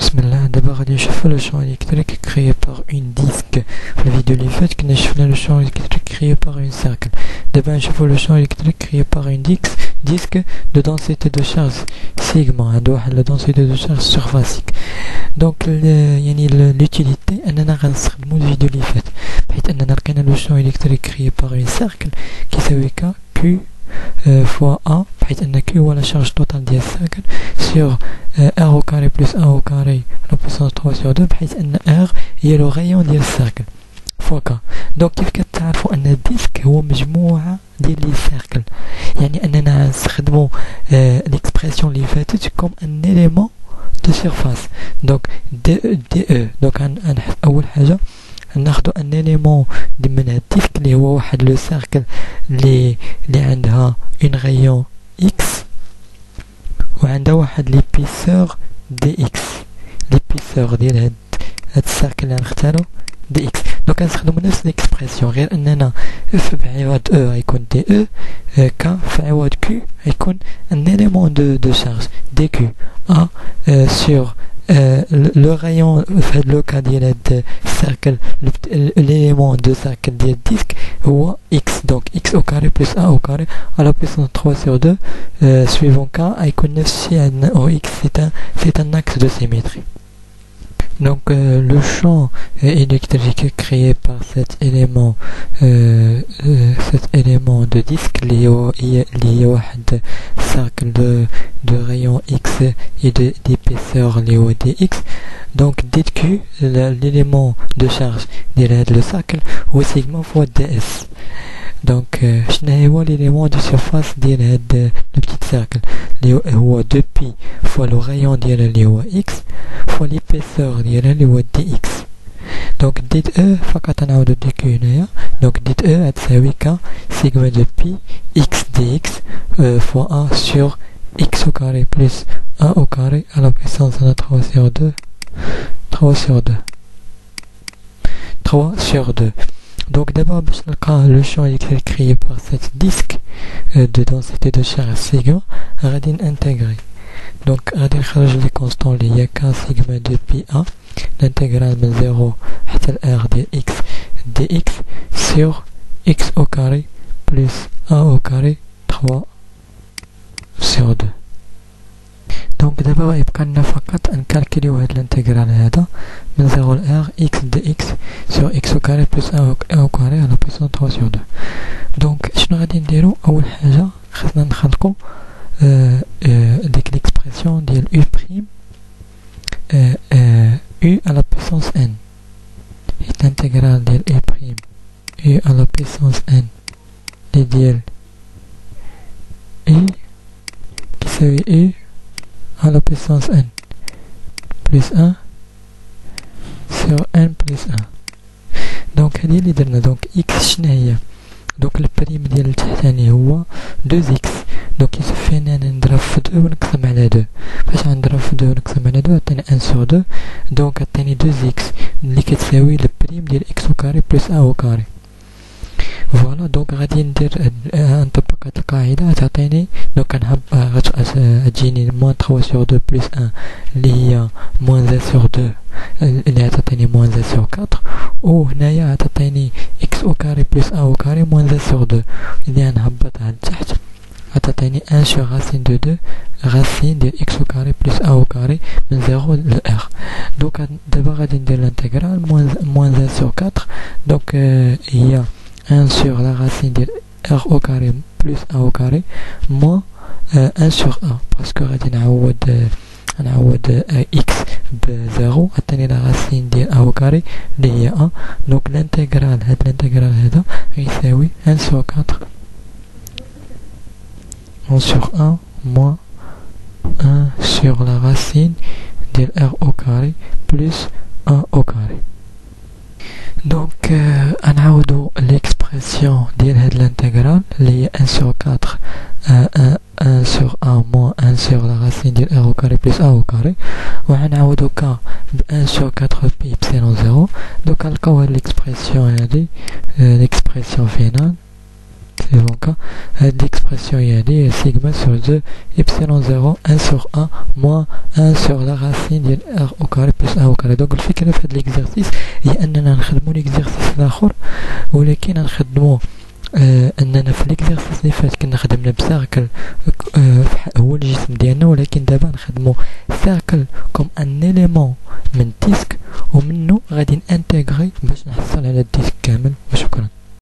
Bismillah, d'abord غادي نشوفو le champ électrique créé par une disque. في الفيديو اللي فات كنا شفنا le champ électrique créé par une cercle. دابا نشوفو le champ électrique créé par une disque de densité de charge sigma. عنده واحد la densité de charge surfacique. Donc يعني l'utilité اننا غنستخدمو الفيديو اللي فات بحيث اننا لقينا le champ électrique créé par une cercle كيساوي Q fois A, بحيث أن Q هو la charge totale ديال الساكن sur R au carré plus A au carré à la puissance 3 sur 2 بحيث أن R هي le rayon ديال الساكن fois K. donc كيف كتعرفوا أن الديسك هو مجموعة ديال لي سيركل، يعني أننا نستخدمو l'expression اللي فاتت comme un élément de surface. donc DE donc أول حاجة ناخدو ان اليمون من الديسك اللي هو واحد لو سيركل اللي عندها اون غيون اكس وعندها واحد ليبيسور دي اكس. ليبيسور ديال هاد السيركل اللي غنختارو دي اكس. دونك غنستخدمو نفس ليكسبرسيون غير اننا اف بعوض او غيكون دي او كا في عوض كيو غيكون ان اليمون دو شارج دي كيو ا سور le rayon fait le cas ديال هاد cercle l'élément de cercle ديال الديسك هو x, donc x au carré plus a au carré à la puissance 3 sur 2 suivant k غيكون نفس الشيء عندنا او x. c'est un axe de symétrie. Donc le champ électrique créé par cet élément de disque lié au cercle de rayon x et d'épaisseur lié au dx. donc dit que l'élément de charge de le cercle هو sigma fois ds. donc شنو هو l'élément de surface ديال هاد le petit cercle اللي هو 2pi fois le rayon ديالها اللي هو x fois l'épaisseur ديالها اللي هو dx. donc dit e فقط نعاودو dq هنايا. donc dit e غتساوي k sigma de pi x dx fois a sur x au carré plus a au carré à la puissance 3 sur 2 3 sur 2. donc d'abord باش نلقى le champ électrique créé par cette disque de densité de charge sigma غادي نانتيغري. donc غادي نخرج لي كونستون اللي هي k sigma de pi a l'intégrale من 0 حتى ل r ديال x dx sur x au carré plus a au carré 3 sur 2. donc دابا غيبقى لنا فقط نكالكوليو هاد الانتيغرال هذا من 0 ل r x dx sur x au carré plus a au carré à la puissance 3 sur 2. donc شنو غادي نديرو؟ اول حاجه خصنا نخلقو ديك ليكسبرسيون ديال u prime u à la puissance n. حيت الانتيغرال ديال u prime u à la puissance n اللي ديال u كيساوي u à la puissance n plus 1 sur n plus 1. donc هادي اللي درنا. donc x شنو هي؟ donc البريم ديال التحتاني هو 2x. donc يصفي اننا نضرب في 2 ونقسم على 2. فاش غنضرب في 2 ونقسم على 2 عطيني 1 sur 2 donc عطيني 2x اللي كتساوي البريم ديال x au carré plus a au carré. فوالا دونك غادي ندير نطبق هاد القاعده تعطيني دونك غتجيني موان 3 sur 2 بلس 1 اللي هي موان 1 sur 2 اللي غتعطيني موان 1 sur 4 وهنايا غتعطيني x au carré plus a au carré موان 1 sur 2 اللي غنهبطها لتحت غتعطيني 1 sur racine de 2 racine ديال x au carré plus a au carré من 0 ل r. دونك دابا غادي ندير الانتيغرال موان 1 sur 4 دونك هي 1 sur la racine de r au carré plus a au carré moins 1 sur a parce que غادي نعوض x ب 0 عطيني la racine de a au carré اللي هي a. donc الانتيغرال هذا يساوي 1 sur 4 1 sur 1 moins 1 sur la racine de r au carré plus a au carré. donc نعاودو l'expression ديال هاد الانتيغرال اللي هي 1 sur 4 1 sur a moins 1 sur la racine ديال r au carré plus a au carré وغنعاودو k ب 1 sur 4 pi epsilon 0. donc غنلقاو هاد l'expression هادي l'expression finale Et donc l'expression est sigma sur 2 epsilon 0 1 sur 1 moins 1 sur la racine de r au carré plus 1 au carré. Donc الفكرة في هذا l'exercice هي أننا نخدمو l'exercice الآخر ولكن نخدمو أننا في l'exercice اللي فات كنا خدمنا بسيركل هو الجسم ديالنا ولكن دابا نخدمو سيركل كوم ان إليمون من ديسك ومنه غادي نانتيغري باش نحصل على الديسك كامل. وشكرا.